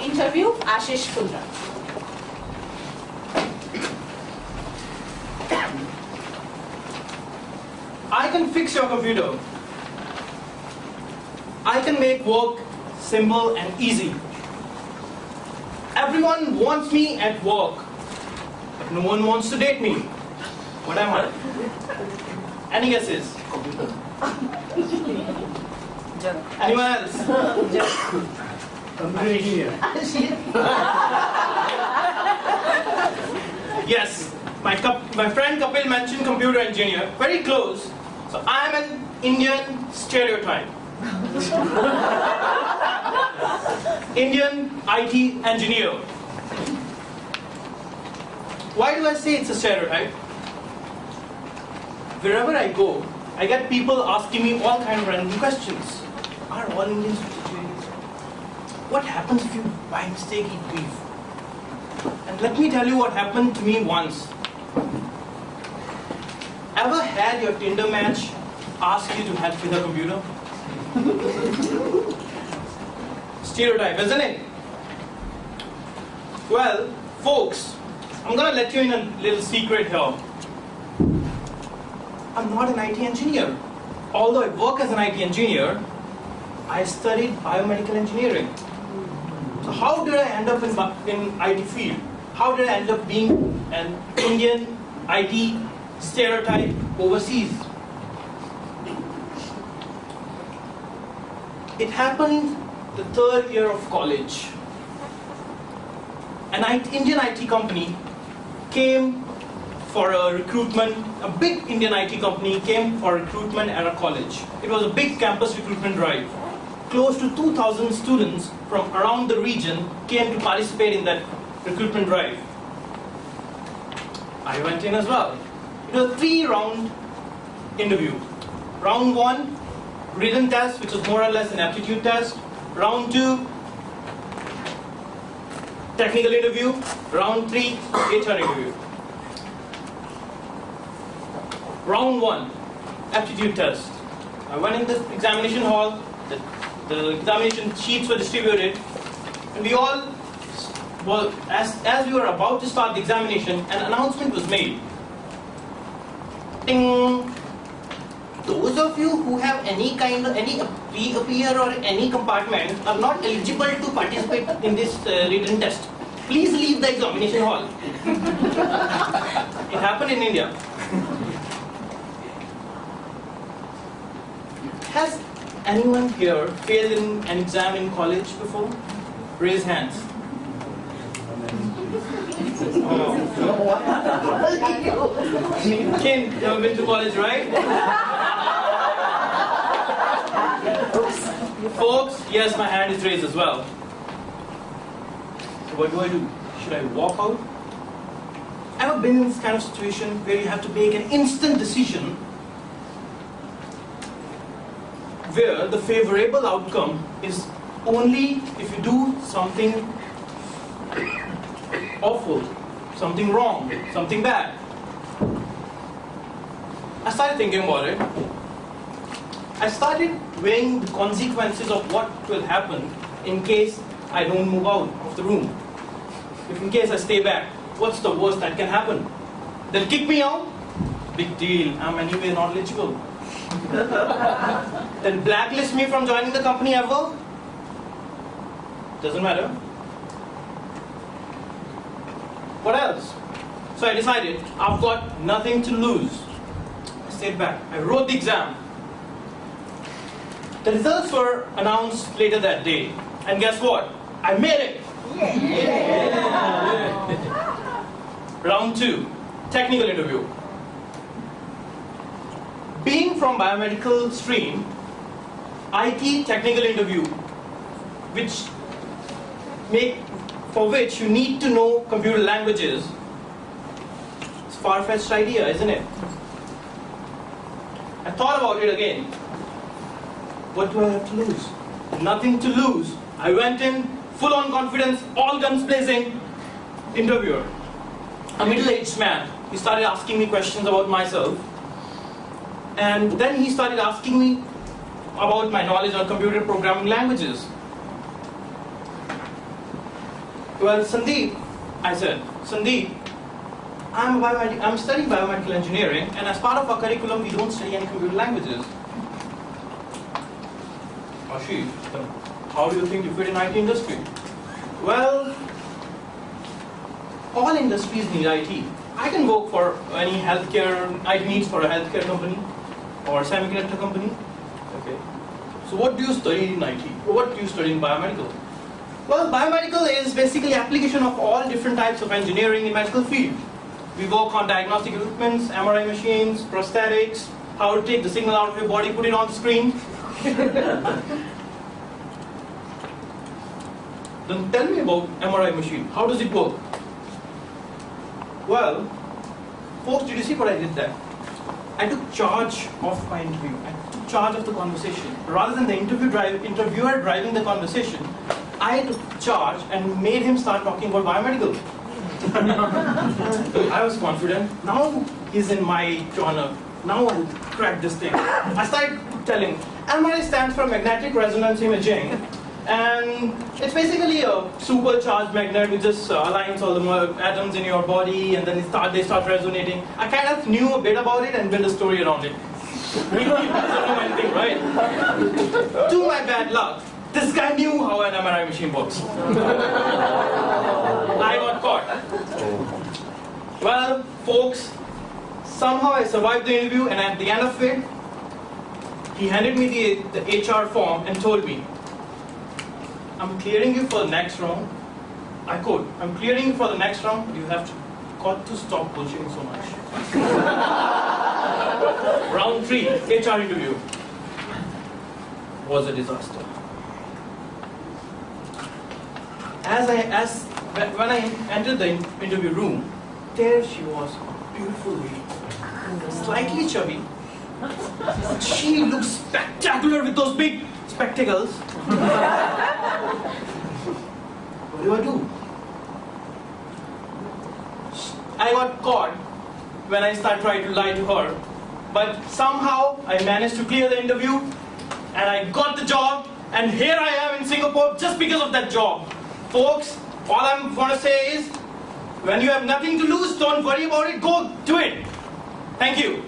interview Ashish Kundra. I can fix your computer. I can make work simple and easy. Everyone wants me at work, but no one wants to date me. What am I? Any guesses? Anyone else? Yes, my friend Kapil mentioned computer engineer. Very close. So I am an Indian stereotype. Indian IT engineer. Why do I say it's a stereotype? Wherever I go, I get people asking me all kinds of random questions. Are all Indians vegetarians? What happens if you by mistake eat beef? And let me tell you what happened to me once. Ever had your Tinder match ask you to help with a computer? Stereotype, isn't it? Well, folks, I'm gonna let you in a little secret here. I'm not an IT engineer. Although I work as an IT engineer, I studied biomedical engineering. So how did I end up in IT field? How did I end up being an Indian IT stereotype overseas? It happened the third year of college. An Indian IT company came for a recruitment, a big Indian IT company came for recruitment at a college. It was a big campus recruitment drive. Close to 2,000 students from around the region came to participate in that recruitment drive. I went in as well. It was a 3-round interview. Round 1, written test, which was more or less an aptitude test. Round 2, technical interview. Round 3, HR interview. Round 1, aptitude test. I went in the examination hall. The examination sheets were distributed, and we all, well, as we were about to start the examination, an announcement was made. Ding! Those of you who have any pre-appear or any compartment are not eligible to participate in this written test. Please leave the examination hall. It happened in India. Has anyone here failed in an exam in college before? Raise hands. Oh. Kin, you have been to college, right? Folks, yes, my hand is raised as well. So what do? Should I walk out? Ever been in this kind of situation where you have to make an instant decision where the favorable outcome is only if you do something awful, something wrong, something bad? I started thinking about it. I started weighing the consequences of what will happen in case I don't move out of the room. If in case I stay back, what's the worst that can happen? They'll kick me out? Big deal, I'm anyway not eligible. Then blacklist me from joining the company ever? Doesn't matter. What else? So I decided I've got nothing to lose. I stayed back. I wrote the exam. The results were announced later that day. And guess what? I made it! Yeah. Round 2, technical interview. Being from biomedical stream, IT technical interview, for which you need to know computer languages, it's a far-fetched idea, isn't it? I thought about it again. What do I have to lose? Nothing to lose. I went in, full on confidence, all guns blazing. Interviewer, a middle-aged man. He started asking me questions about myself. And then he started asking me about my knowledge on computer programming languages. Well, Sandeep, I said, Sandeep, I'm studying biomedical engineering, and as part of our curriculum, we don't study any computer languages. Ashish, then how do you think you fit in IT industry? Well, all industries need IT. I can work for any healthcare, IT needs for a healthcare company or semiconductor company. Okay. So what do you study in IT? What do you study in biomedical? Well, biomedical is basically application of all different types of engineering in medical field. We work on diagnostic equipments, MRI machines, prosthetics, how to take the signal out of your body, put it on the screen. Then tell me about MRI machine. How does it work? Well, folks, did you see what I did there? I took charge of my interview. I took charge of the conversation. Rather than the interviewer driving the conversation, I took charge and made him start talking about biomedical. I was confident. Now he's in my corner. Now I'll crack this thing. I started telling, MRI stands for magnetic resonance imaging, and it's basically a supercharged magnet which just aligns all the atoms in your body, and then they start resonating. I kind of knew a bit about it and built a story around it. We don't know anything, right? To my bad luck, this guy knew how an MRI machine works. I got caught. Well, folks, somehow I survived the interview, and at the end of it, he handed me the HR form and told me, I'm clearing you for the next round. I quote, I'm clearing you for the next round, but you have got to stop bullshitting so much. Round 3, HR interview, was a disaster. When I entered the interview room, there she was, a beautiful lady, slightly chubby. She looked spectacular with those big spectacles. What do? I got caught when I started trying to lie to her, but somehow I managed to clear the interview, and I got the job, and here I am in Singapore just because of that job. Folks, all I'm going to say is, when you have nothing to lose, don't worry about it, go do it. Thank you.